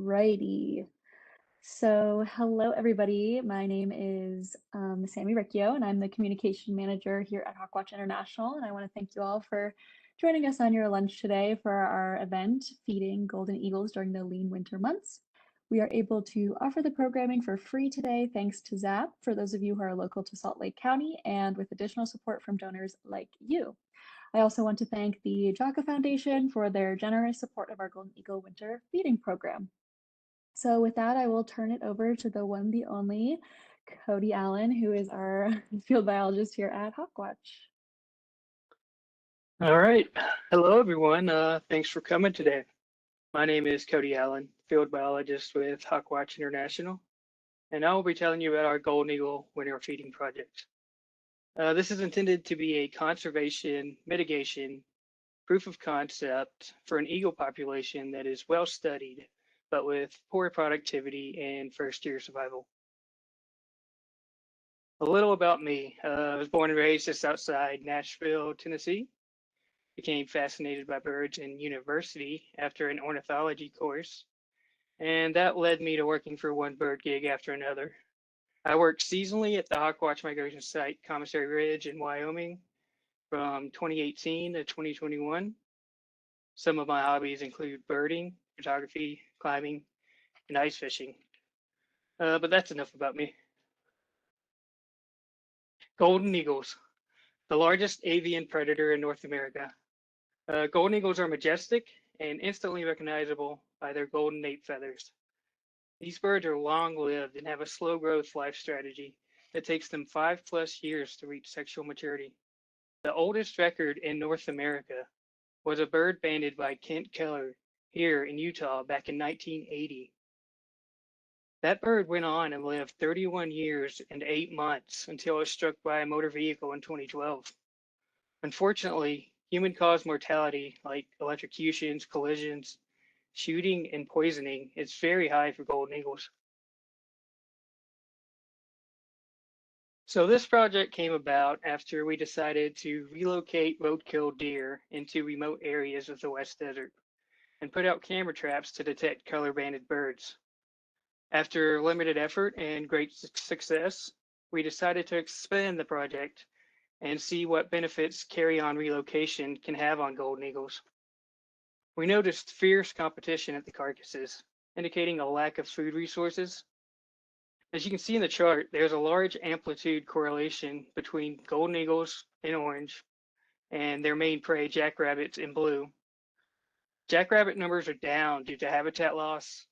Alrighty. So, hello everybody. My name is Sammy Ricchio, and I'm the communication manager here at HawkWatch International. And I want to thank you all for joining us on your lunch today for our event, Feeding Golden Eagles During the Lean Winter Months. We are able to offer the programming for free today, thanks to ZAP, for those of you who are local to Salt Lake County, and with additional support from donors like you. I also want to thank the Jaka Foundation for their generous support of our Golden Eagle Winter Feeding Program. So with that, I will turn it over to the one, the only, Cody Allen, who is our field biologist here at HawkWatch. All right. Hello, everyone. Thanks for coming today. My name is Cody Allen, field biologist with HawkWatch International, and I will be telling you about our Golden Eagle Winter Feeding Project. This is intended to be a conservation, mitigation, proof of concept for an eagle population that is well studied, but with poor productivity and first-year survival. A little about me. I was born and raised just outside Nashville, Tennessee. Became fascinated by birds in university after an ornithology course, and that led me to working for one bird gig after another. I worked seasonally at the HawkWatch Migration Site, Commissary Ridge in Wyoming from 2018 to 2021. Some of my hobbies include birding, photography, climbing, and ice fishing. But that's enough about me. Golden eagles, the largest avian predator in North America. Golden eagles are majestic and instantly recognizable by their golden nape feathers. These birds are long-lived and have a slow growth life strategy that takes them 5+ years to reach sexual maturity. The oldest record in North America was a bird banded by Kent Keller here in Utah back in 1980. That bird went on and lived 31 years and 8 months until it was struck by a motor vehicle in 2012. Unfortunately, human-caused mortality like electrocutions, collisions, shooting, and poisoning is very high for golden eagles. So this project came about after we decided to relocate roadkill deer into remote areas of the West Desert and put out camera traps to detect color-banded birds. After limited effort and great success, we decided to expand the project and see what benefits carrion relocation can have on golden eagles. We noticed fierce competition at the carcasses, indicating a lack of food resources. As you can see in the chart, there's a large amplitude correlation between golden eagles in orange and their main prey, jackrabbits, in blue. Jackrabbit numbers are down due to habitat loss,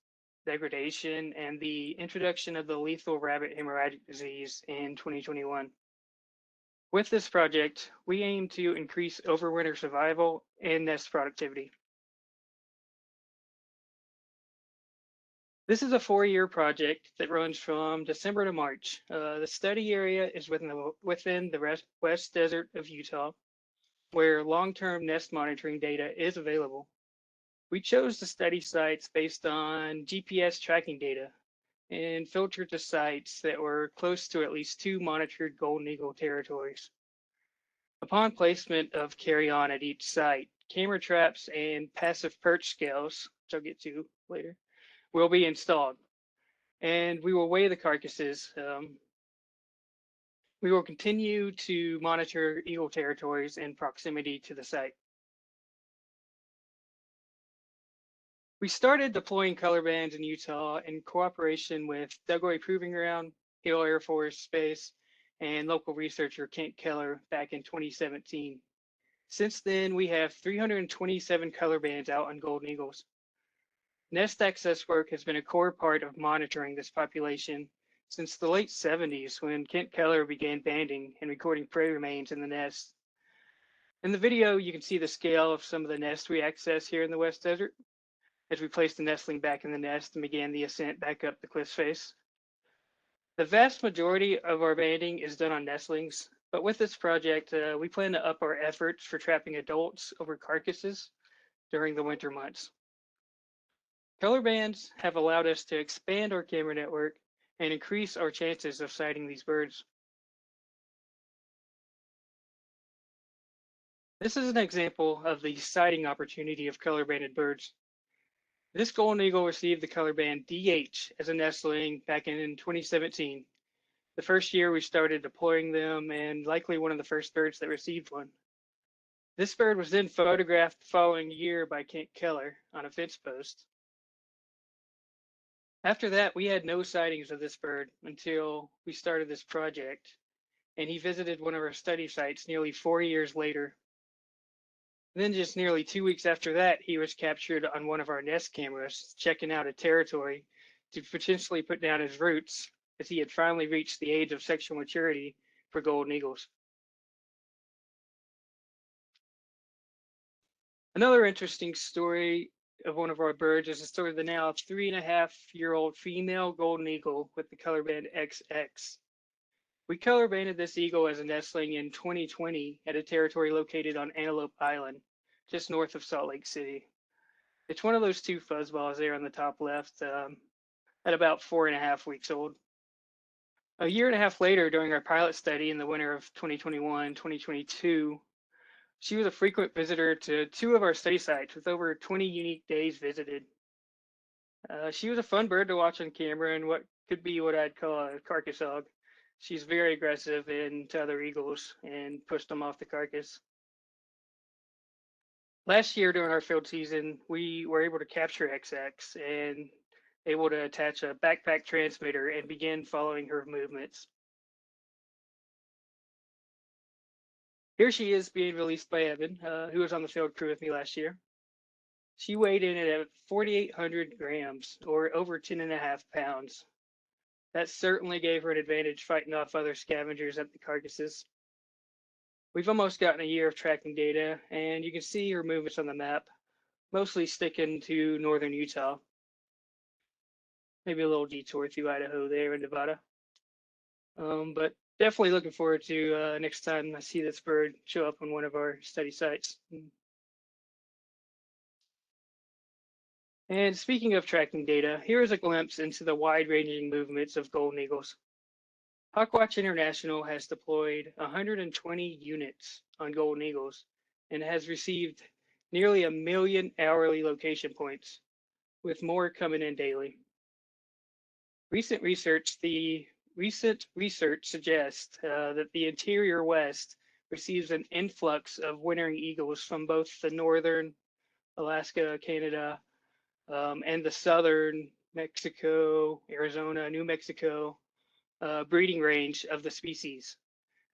degradation, and the introduction of the lethal rabbit hemorrhagic disease in 2021. With this project, we aim to increase overwinter survival and nest productivity. This is a 4-year project that runs from December to March. The study area is within the West Desert of Utah, where long-term nest monitoring data is available. We chose the study sites based on GPS tracking data and filtered the sites that were close to at least 2 monitored golden eagle territories. Upon placement of carrion at each site, camera traps and passive perch scales, which I'll get to later, will be installed, and we will weigh the carcasses. We will continue to monitor eagle territories in proximity to the site. We started deploying color bands in Utah in cooperation with Dugway Proving Ground, Hill Air Force Base, and local researcher Kent Keller back in 2017. Since then, we have 327 color bands out on golden eagles. Nest access work has been a core part of monitoring this population since the late 70s, when Kent Keller began banding and recording prey remains in the nest. In the video, you can see the scale of some of the nests we access here in the West Desert as we placed the nestling back in the nest and began the ascent back up the cliff face. The vast majority of our banding is done on nestlings, but with this project, we plan to up our efforts for trapping adults over carcasses during the winter months. Color bands have allowed us to expand our camera network and increase our chances of sighting these birds. This is an example of the sighting opportunity of color banded birds. This golden eagle received the color band DH as a nestling back in 2017, the first year we started deploying them and likely one of the first birds that received one. This bird was then photographed the following year by Kent Keller on a fence post. After that, we had no sightings of this bird until we started this project, and he visited one of our study sites nearly 4 years later. Then just nearly 2 weeks after that, he was captured on one of our nest cameras, checking out a territory to potentially put down his roots, as he had finally reached the age of sexual maturity for golden eagles. Another interesting story of one of our birds is the story of the now 3.5-year-old female golden eagle with the color band XX. We color banded this eagle as a nestling in 2020 at a territory located on Antelope Island, just north of Salt Lake City. It's one of those two fuzzballs there on the top left, at about 4.5 weeks old. A year and a half later, during our pilot study in the winter of 2021-2022, she was a frequent visitor to 2 of our study sites with over 20 unique days visited. She was a fun bird to watch on camera and what could be what I'd call a carcass hog. She's very aggressive to other eagles and pushed them off the carcass. Last year during our field season, we were able to capture XX and able to attach a backpack transmitter and begin following her movements. Here she is being released by Evan, who was on the field crew with me last year. She weighed in at 4,800 grams, or over 10.5 pounds. That certainly gave her an advantage fighting off other scavengers at the carcasses. We've almost gotten a year of tracking data, and you can see her movements on the map, mostly sticking to northern Utah. Maybe a little detour through Idaho there and Nevada. But definitely looking forward to next time I see this bird show up on one of our study sites. And speaking of tracking data, here is a glimpse into the wide-ranging movements of golden eagles. HawkWatch International has deployed 120 units on golden eagles and has received nearly 1 million hourly location points, with more coming in daily. Recent research suggests that the interior West receives an influx of wintering eagles from both the northern Alaska, Canada, and the southern Mexico, Arizona, New Mexico breeding range of the species,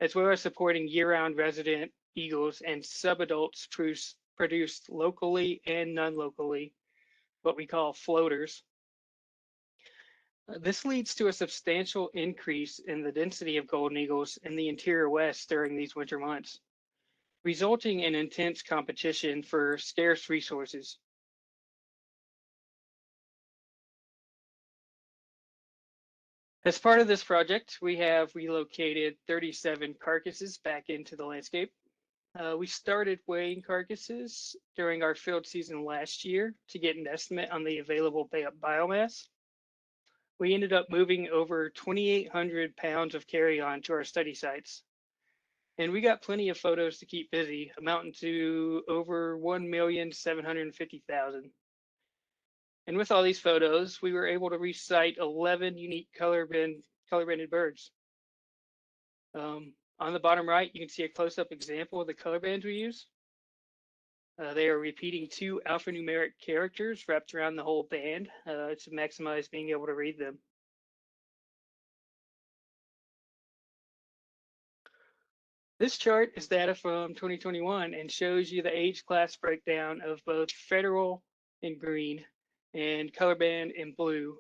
as well as supporting year-round resident eagles and subadults produced locally and non-locally, what we call floaters. This leads to a substantial increase in the density of golden eagles in the interior West during these winter months, resulting in intense competition for scarce resources. As part of this project, we have relocated 37 carcasses back into the landscape. We started weighing carcasses during our field season last year to get an estimate on the available biomass. We ended up moving over 2,800 pounds of carrion to our study sites. And we got plenty of photos to keep busy, amounting to over 1,750,000. And with all these photos, we were able to recite 11 unique color-banded birds. On the bottom right, you can see a close-up example of the color bands we use. They are repeating 2 alphanumeric characters wrapped around the whole band to maximize being able to read them. This chart is data from 2021 and shows you the age class breakdown of both federal in green and color band in blue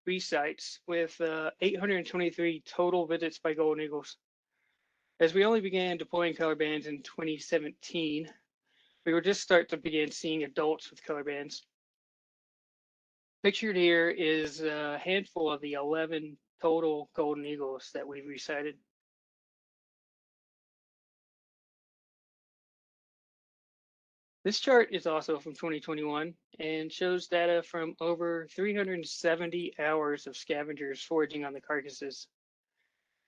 resites, with 823 total visits by golden eagles. As we only began deploying color bands in 2017, we were just starting to begin seeing adults with color bands. Pictured here is a handful of the 11 total golden eagles that we've resighted. This chart is also from 2021 and shows data from over 370 hours of scavengers foraging on the carcasses.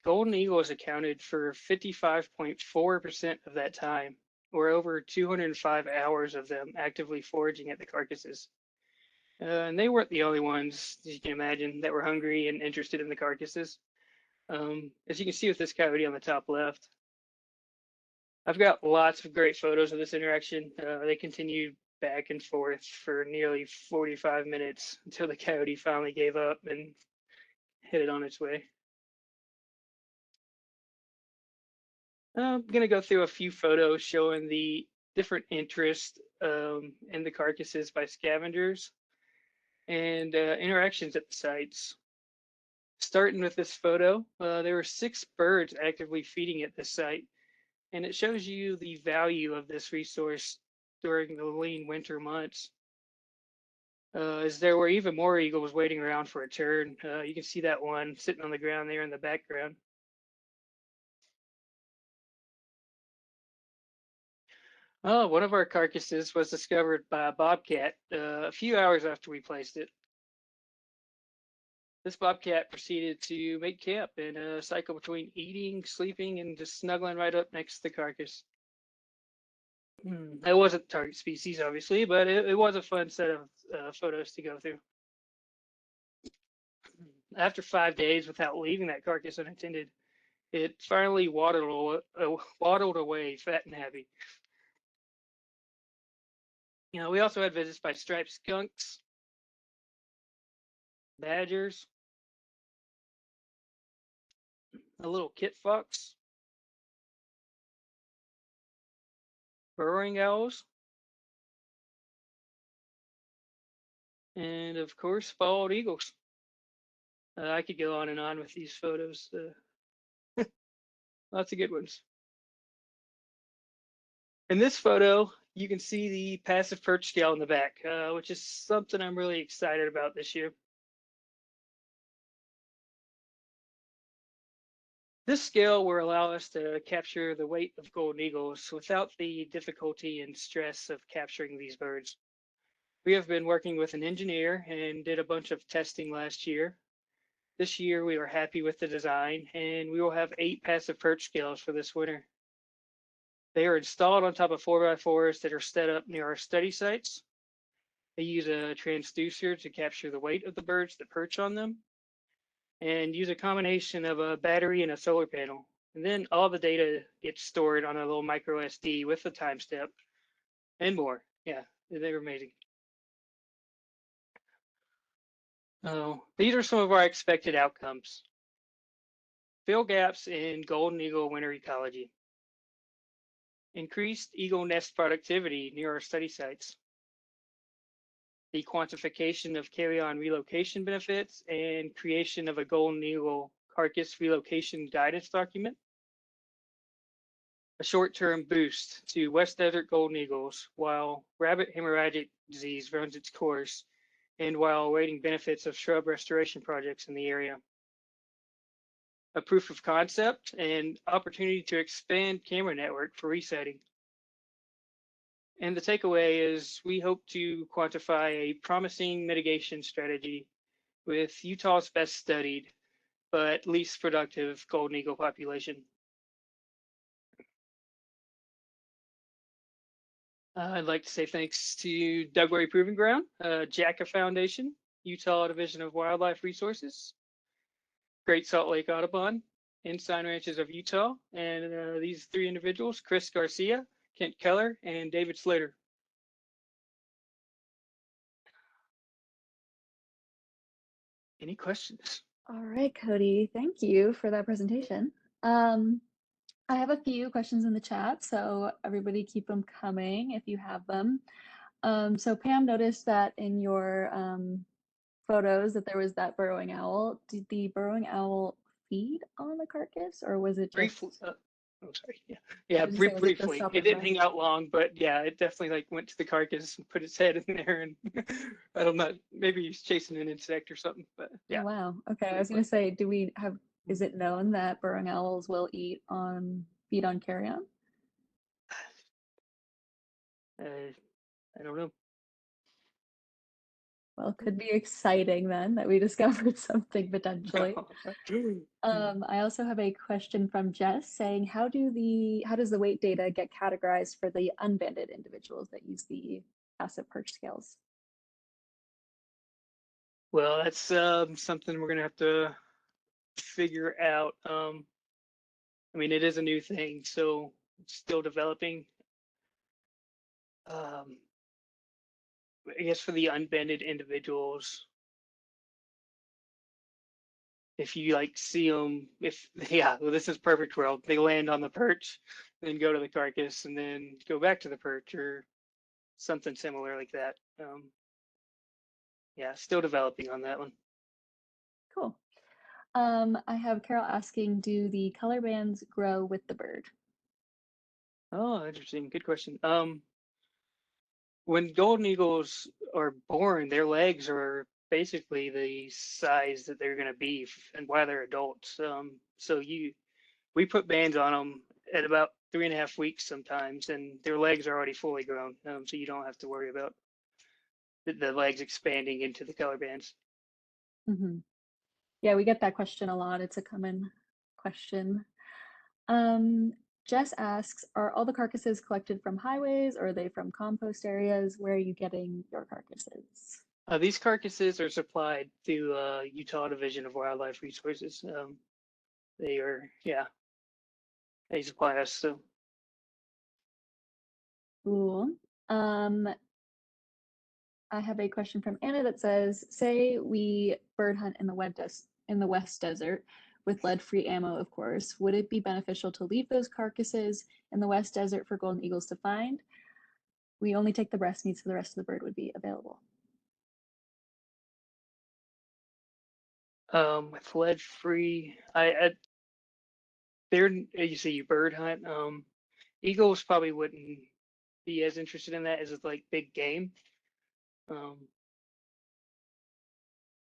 Golden eagles accounted for 55.4% of that time, or over 205 hours of them actively foraging at the carcasses. And they weren't the only ones, as you can imagine, that were hungry and interested in the carcasses. As you can see with this coyote on the top left, I've got lots of great photos of this interaction. They continued back and forth for nearly 45 minutes until the coyote finally gave up and headed on its way. I'm going to go through a few photos showing the different interest in the carcasses by scavengers and interactions at the sites. Starting with this photo, there were 6 birds actively feeding at this site, and it shows you the value of this resource during the lean winter months. As there were even more eagles waiting around for a turn. You can see that one sitting on the ground there in the background. Oh, one of our carcasses was discovered by a bobcat a few hours after we placed it. This bobcat proceeded to make camp in a cycle between eating, sleeping, and just snuggling right up next to the carcass. It wasn't target species, obviously, but it was a fun set of photos to go through. After 5 days without leaving that carcass unattended, it finally waddled away fat and happy. You know, we also had visits by striped skunks, badgers, a little kit fox, burrowing owls, and of course, bald eagles. I could go on and on with these photos. Lots of good ones. In this photo, you can see the passive perch scale in the back, which is something I'm really excited about this year. This scale will allow us to capture the weight of golden eagles without the difficulty and stress of capturing these birds. We have been working with an engineer and did a bunch of testing last year. This year, we are happy with the design, and we will have 8 passive perch scales for this winter. They are installed on top of 4x4s that are set up near our study sites. They use a transducer to capture the weight of the birds that perch on them, and use a combination of a battery and a solar panel. And then all the data gets stored on a little micro SD with the timestamp and more. Yeah, they were amazing. These are some of our expected outcomes. Fill gaps in golden eagle winter ecology. Increased eagle nest productivity near our study sites. The quantification of carrion relocation benefits and creation of a golden eagle carcass relocation guidance document. A short-term boost to West Desert golden eagles while rabbit hemorrhagic disease runs its course and while awaiting benefits of shrub restoration projects in the area. A proof of concept and opportunity to expand camera network for resighting. And the takeaway is we hope to quantify a promising mitigation strategy with Utah's best studied but least productive golden eagle population. I'd like to say thanks to Dugway Proving Ground, JACA Foundation, Utah Division of Wildlife Resources, Great Salt Lake Audubon, Ensign Ranches of Utah, and these 3 individuals, Chris Garcia, Kent Keller, and David Slater. Any questions? All right, Cody, thank you for that presentation. I have a few questions in the chat, so everybody keep them coming if you have them. So Pam noticed that in your photos that there was that burrowing owl. Did the burrowing owl feed on the carcass, or was it Briefly, just, oh, sorry. Yeah, was it just briefly. It stopping didn't by? hang out long, but yeah, it definitely like went to the carcass and put its head in there, and I don't know, maybe he's chasing an insect or something. But Oh, yeah, wow. Okay, I was briefly. gonna say, do we have, is it known that burrowing owls will feed on carrion? I don't know. Well, it could be exciting then that we discovered something potentially. I also have a question from Jess saying, how does the weight data get categorized for the unbanded individuals that use the passive perch scales? Well, that's something we're gonna have to figure out. I mean, it is a new thing, so it's still developing. Um, I guess for the unbanded individuals, if you like see them, if yeah, well, this is perfect world. They land on the perch, then go to the carcass, and then go back to the perch, or something similar like that. Yeah, still developing on that one. Cool. I have Carol asking, do the color bands grow with the bird? Oh, interesting. Good question. When golden eagles are born, their legs are basically the size that they're going to be and while they're adults. So we put bands on them at about 3.5 weeks sometimes, and their legs are already fully grown. So you don't have to worry about the legs expanding into the color bands. Hmm. Yeah, we get that question a lot. It's a common question. Um, Jess asks, are all the carcasses collected from highways or are they from compost areas? Where are you getting your carcasses? These carcasses are supplied through Utah Division of Wildlife Resources. They are, yeah, they supply us. So Cool. Um, I have a question from Anna that says, say we bird hunt in the West Desert with lead-free ammo, of course. Would it be beneficial to leave those carcasses in the West Desert for golden eagles to find? We only take the breast meat, so the rest of the bird would be available. with lead free, I there you see you bird hunt. Eagles probably wouldn't be as interested in that as it's like big game. Um,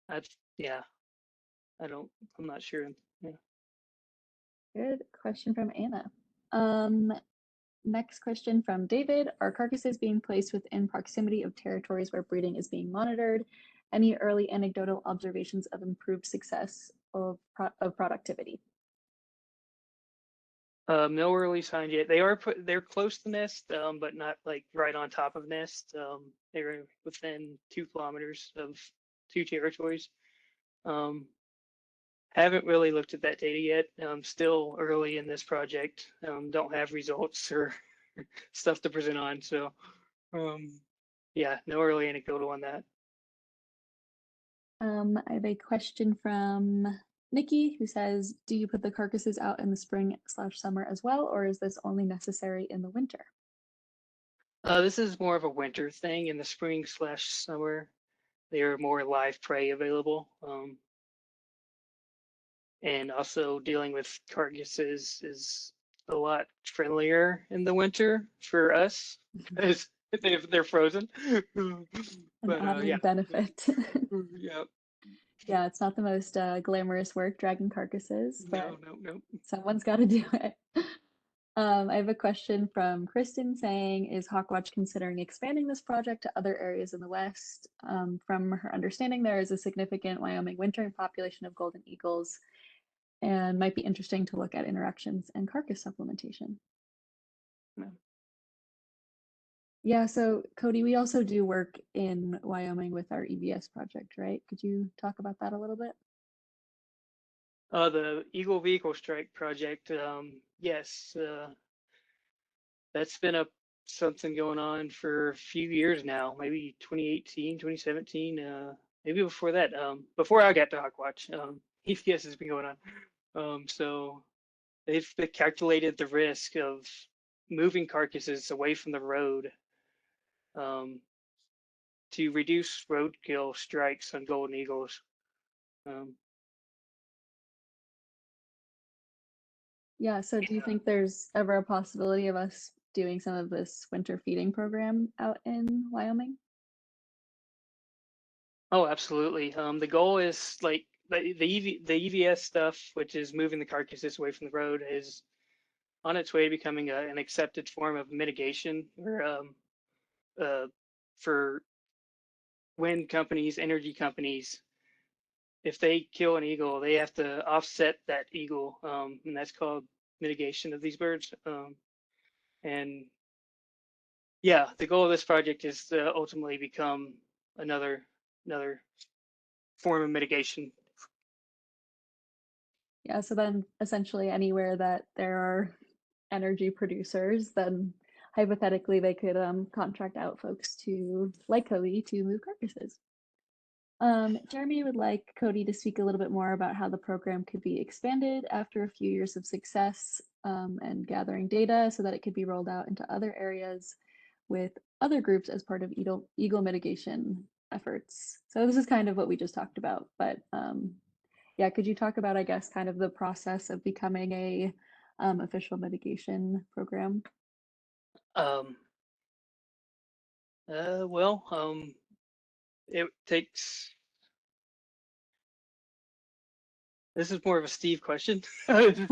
that's yeah. I don't. I'm not sure. Yeah. Good question from Anna. Um, Next question from David. Are carcasses being placed within proximity of territories where breeding is being monitored? Any early anecdotal observations of improved success of productivity? No early signs yet. They're close to nest, but not like right on top of nest. They're within 2 kilometers of two territories. Um, haven't really looked at that data yet. Still early in this project. Don't have results or stuff to present on. So, um, yeah, no early anecdotal on that. I have a question from Nikki who says, do you put the carcasses out in the spring/summer as well, or is this only necessary in the winter? This is more of a winter thing. In the spring/summer, there are more live prey available. And also dealing with carcasses is a lot friendlier in the winter for us because they're frozen. An But yeah, added benefit. yeah, Yeah, it's not the most glamorous work dragging carcasses, no, but no, no. someone's got to do it. I have a question from Kristen saying, is HawkWatch considering expanding this project to other areas in the West? From her understanding, there is a significant Wyoming wintering population of golden eagles and might be interesting to look at interactions and carcass supplementation. No. Yeah, so Cody, we also do work in Wyoming with our EVS project, right? Could you talk about that a little bit? The Eagle Vehicle Strike project, yes, that's been something going on for a few years now, maybe 2018, 2017, maybe before that. Before I got to HawkWatch, EVS has been going on. So they've calculated the risk of moving carcasses away from the road um, to reduce roadkill strikes on golden eagles. Um, Yeah, so do you think there's ever a possibility of us doing some of this winter feeding program out in Wyoming? oh, absolutely. The goal is like the EVS stuff, which is moving the carcasses away from the road, is on its way to becoming an accepted form of mitigation uh, for wind companies, energy companies. If they kill an eagle, they have to offset that eagle, and that's called mitigation of these birds. And yeah, the goal of this project is to ultimately become another form of mitigation. Yeah, so then essentially anywhere that there are energy producers, then hypothetically they could contract out folks to, like Cody, to move carcasses. Jeremy would like Cody to speak a little bit more about how the program could be expanded after a few years of success and gathering data so that it could be rolled out into other areas with other groups as part of eagle mitigation efforts. So this is kind of what we just talked about, but yeah, could you talk about, I guess, kind of the process of becoming a official mitigation program? Well, it takes. This is more of a Steve question. I That was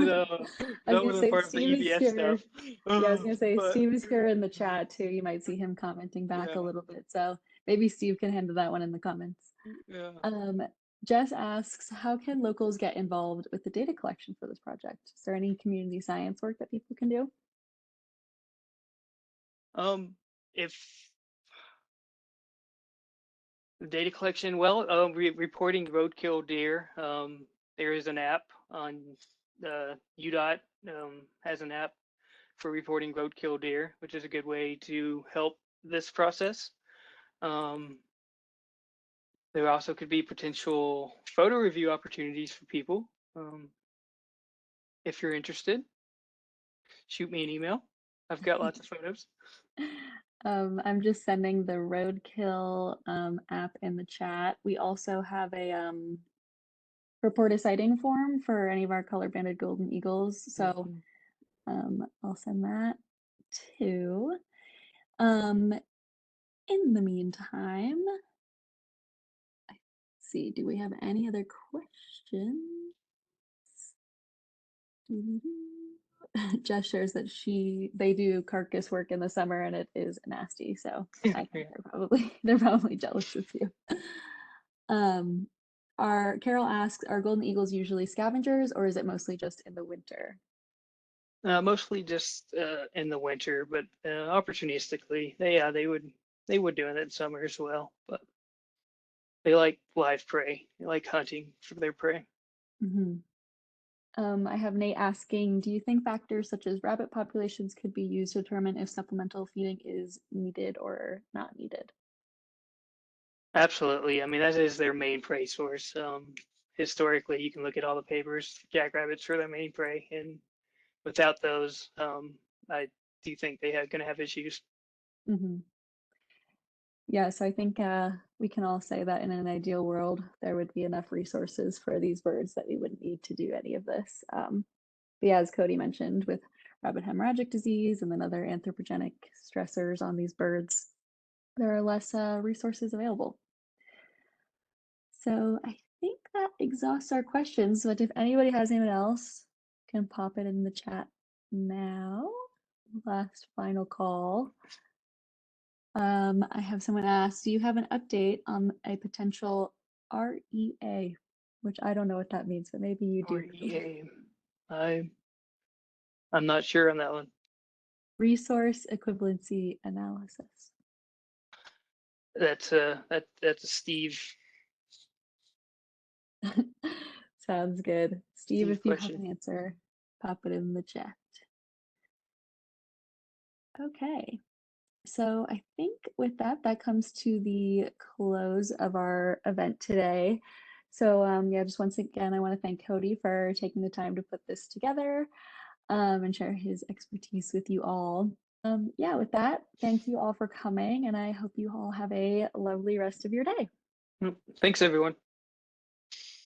gonna wasn't say part of the Steve is EBS here. stuff. Yeah, I was gonna say But Steve is here in the chat too. You might see him commenting back a yeah, little bit. So maybe Steve can handle that one in the comments. yeah. Jess asks, how can locals get involved with the data collection for this project? Is there any community science work that people can do? If the data collection, well, reporting roadkill deer. There is an app on UDOT has an app for reporting roadkill deer, which is a good way to help this process. There also could be potential photo review opportunities for people. If you're interested, shoot me an email. I've got lots of photos. I'm just sending the roadkill app in the chat. We also have a report a sighting form for any of our color banded golden eagles. So I'll send that too. In the meantime, let's see, do we have any other questions? Jess shares that they do carcass work in the summer and it is nasty. So I think they're probably jealous of you. Carol asks, are golden eagles usually scavengers or is it mostly just in the winter? Mostly just in the winter, but opportunistically, they would do it in summer as well. But they like live prey. They like hunting for their prey. I have Nate asking, do you think factors such as rabbit populations could be used to determine if supplemental feeding is needed or not needed? Absolutely. I mean, that is their main prey source. Historically, you can look at all the papers. Jackrabbits are their main prey, and without those, I do think they are going to have issues. Yeah, so I think we can all say that in an ideal world, there would be enough resources for these birds that we wouldn't need to do any of this. But yeah, as Cody mentioned, with rabbit hemorrhagic disease and then other anthropogenic stressors on these birds, there are less resources available. So I think that exhausts our questions, but if anybody has anyone else, can pop it in the chat now. Last final call. I have someone ask, do you have an update on a potential REA? Which I don't know what that means, but maybe you do. REA. I'm not sure on that one. Resource equivalency analysis. That's a Steve. Sounds good. Steve, if you question. have an answer, pop it in the chat. Okay. So I think with that, that comes to the close of our event today. So yeah, just once again, I want to thank Cody for taking the time to put this together and share his expertise with you all. Yeah, with that, thank you all for coming, and I hope you all have a lovely rest of your day. Thanks, everyone.